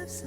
So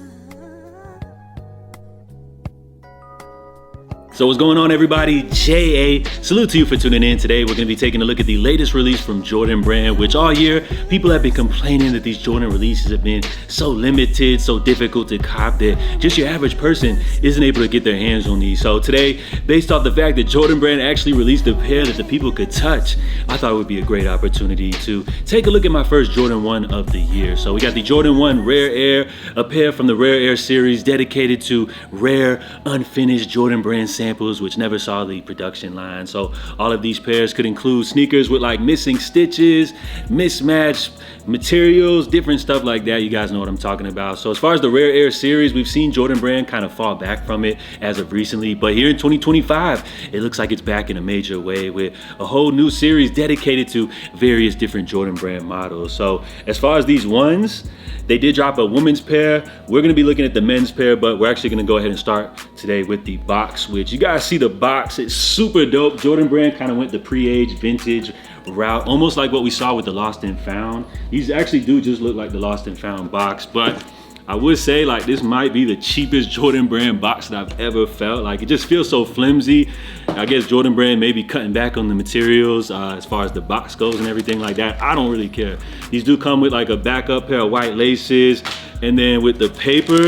what's going on, everybody? J.A. Salute to you for tuning in. Today we're going to be taking a look at the latest release from Jordan Brand, which all year people have been complaining that these Jordan releases have been so limited, so difficult to cop that just your average person isn't able to get their hands on these. So today, based off the fact that Jordan Brand actually released a pair that the people could touch, I thought it would be a great opportunity to take a look at my first Jordan 1 of the year. So we got the Jordan 1 Rare Air, a pair from the Rare Air series dedicated to rare, unfinished Jordan Brand samples which never saw the production line. So all of these pairs could include sneakers with like missing stitches, mismatched materials, different stuff like that. You guys know what I'm talking about. So as far as the Rare Air series, we've seen Jordan Brand kind of fall back from it as of recently, but here in 2025, it looks like it's back in a major way with a whole new series dedicated to various different Jordan Brand models. So as far as these ones, they did drop a women's pair. We're gonna be looking at the men's pair, but we're actually gonna go ahead and start today with the box, which you guys see the box. It's super dope. Jordan Brand kind of went the pre-age vintage route, almost like what we saw with the Lost and Found. These actually do just look like the Lost and Found box, but I would say like this might be the cheapest Jordan Brand box that I've ever felt. Like it just feels so flimsy. I guess Jordan Brand may be cutting back on the materials as far as the box goes and everything like that. I don't really care. These do come with like a backup pair of white laces, and then with the paper,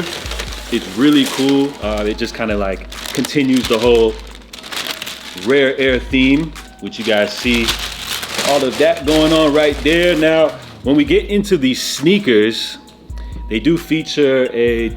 it's really cool. It just kind of like continues the whole Rare Air theme, which you guys see all of that going on right there. Now, when we get into these sneakers, they do feature a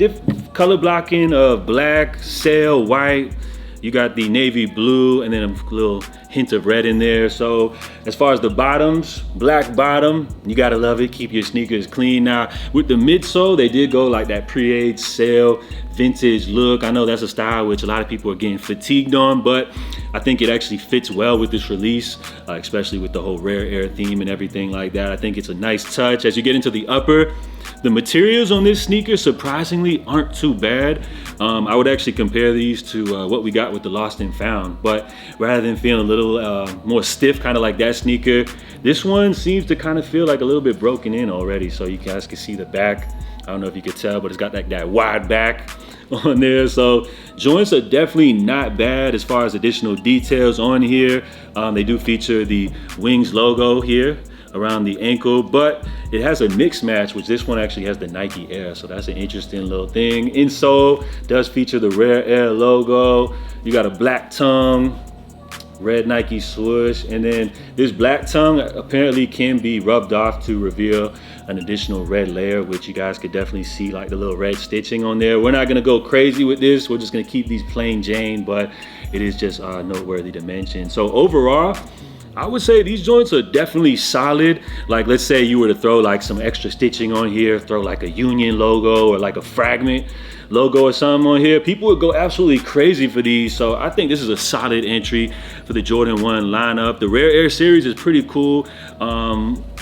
color blocking of black, sail, white. You got the navy blue and then a little hint of red in there. So as far as the bottoms, black bottom, you gotta love it. Keep your sneakers clean. Now with the midsole, they did go like that pre-age sail vintage look. I know that's a style which a lot of people are getting fatigued on, but I think it actually fits well with this release, especially with the whole Rare Air theme and everything like that. I think it's a nice touch. As you get into the upper, the materials on this sneaker surprisingly aren't too bad. I would actually compare these to what we got with the Lost and Found, but rather than feeling a little more stiff, kind of like that sneaker, this one seems to kind of feel like a little bit broken in already. So you guys can see the back. I don't know if you could tell, but it's got like that wide back on there. So joints are definitely not bad as far as additional details on here. They do feature the Wings logo here around the ankle, but it has a mix match, which this one actually has the Nike Air, so that's an interesting little thing. Insole does feature the Rare Air logo. You got a black tongue, red Nike swoosh, and then this black tongue apparently can be rubbed off to reveal an additional red layer, which you guys could definitely see like the little red stitching on there. We're not gonna go crazy with this. We're just gonna keep these plain Jane, but it is just noteworthy to mention. So overall, I would say these joints are definitely solid. Like let's say you were to throw like some extra stitching on here, throw like a Union logo or like a Fragment logo or something on here, people would go absolutely crazy for these. So I think this is a solid entry for the Jordan 1 lineup. The Rare Air series is pretty cool.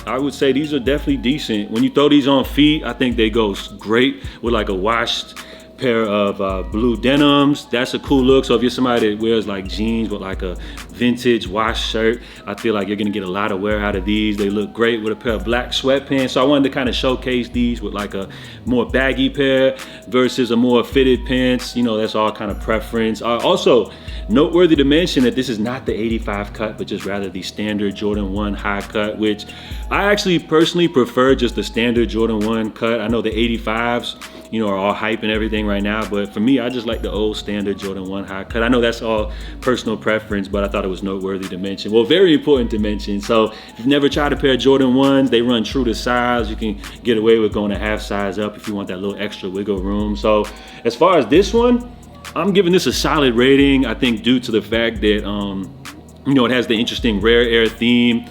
I would say these are definitely decent. When you throw these on feet, I think they go great with like a washed pair of blue denims. That's a cool look. So if you're somebody that wears like jeans with like a vintage wash shirt, I feel like you're gonna get a lot of wear out of these. They look great with a pair of black sweatpants. So I wanted to kind of showcase these with like a more baggy pair versus a more fitted pants. You know, that's all kind of preference. Also noteworthy to mention that this is not the 85 cut, but just rather the standard Jordan 1 high cut, which I actually personally prefer just the standard Jordan 1 cut. I know the 85s, you know, are all hype and everything right now, but for me, I just like the old standard Jordan 1 high cut. I know that's all personal preference, but I thought it was noteworthy to mention. Well, very important to mention. So if you've never tried a pair of Jordan 1s, they run true to size. You can get away with going a half size up if you want that little extra wiggle room. So as far as this one, I'm giving this a solid rating. I think due to the fact that, you know, it has the interesting Rare Air theme.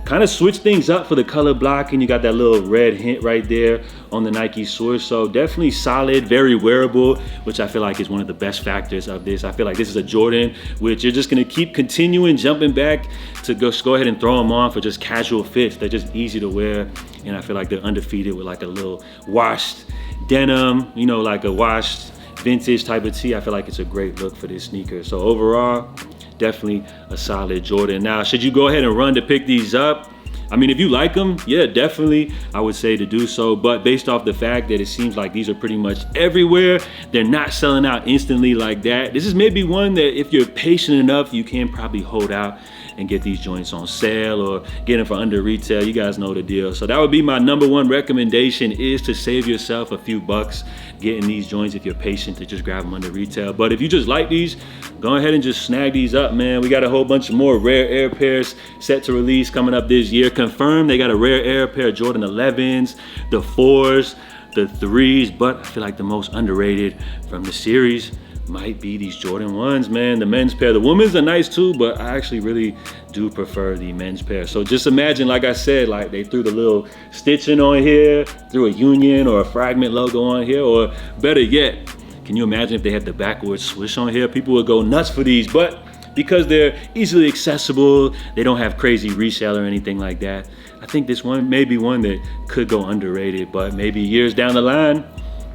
Kind of switch things up for the color blocking. You got that little red hint right there on the Nike swoosh. So definitely solid, very wearable, which I feel like is one of the best factors of this. I feel like this is a Jordan which you're just gonna keep continuing jumping back to go ahead and throw them on for just casual fits. They're just easy to wear. And I feel like they're undefeated with like a little washed denim, you know, like a washed vintage type of tee. I feel like it's a great look for this sneaker. So overall, definitely a solid Jordan. Now, should you go ahead and run to pick these up? I mean, if you like them, yeah, definitely, I would say to do so. But based off the fact that it seems like these are pretty much everywhere, they're not selling out instantly like that. This is maybe one that if you're patient enough, you can probably hold out and get these joints on sale or get them for under retail. You guys know the deal. So that would be my number one recommendation, is to save yourself a few bucks getting these joints if you're patient, to just grab them under retail. But if you just like these, go ahead and just snag these up, man. We got a whole bunch of more Rare Air pairs set to release coming up this year. Confirmed, they got a Rare Air pair of Jordan 11s, the 4s, the 3s, but I feel like the most underrated from the series might be these Jordan 1s, man. The men's pair. The women's are nice too, but I actually really do prefer the men's pair. So just imagine, like I said, like they threw the little stitching on here, threw a Union or a Fragment logo on here, or better yet, can you imagine if they had the backwards swoosh on here? People would go nuts for these, but because they're easily accessible, they don't have crazy resale or anything like that, I think this one may be one that could go underrated, but maybe years down the line,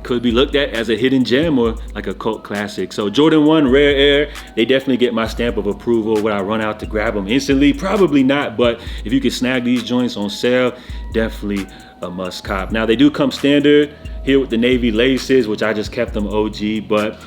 could be looked at as a hidden gem or like a cult classic. So Jordan 1 Rare Air, they definitely get my stamp of approval. Would I run out to grab them instantly? Probably not, but if you could snag these joints on sale, definitely a must cop. Now they do come standard here with the navy laces, which I just kept them OG, but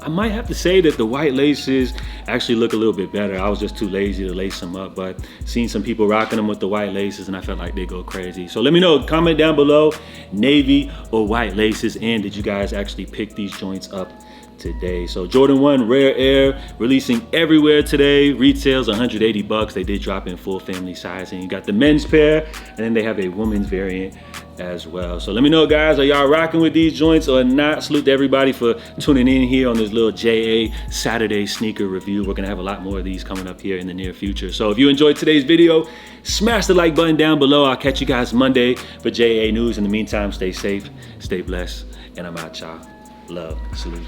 I might have to say that the white laces actually look a little bit better. I was just too lazy to lace them up, but seen some people rocking them with the white laces and I felt like they go crazy. So let me know, comment down below, navy or white laces, and did you guys actually pick these joints up today? So Jordan 1 Rare Air releasing everywhere today. Retails 180 bucks. They did drop in full family sizing. You got the men's pair, and then they have a women's variant as well. So let me know, guys, are y'all rocking with these joints or not? Salute to everybody for tuning in here on this little JA Saturday sneaker review. We're gonna have a lot more of these coming up here in the near future. So if you enjoyed today's video, smash the like button down below. I'll catch you guys Monday for JA News. In the meantime, stay safe, stay blessed, and I'm out, y'all. Love, salute.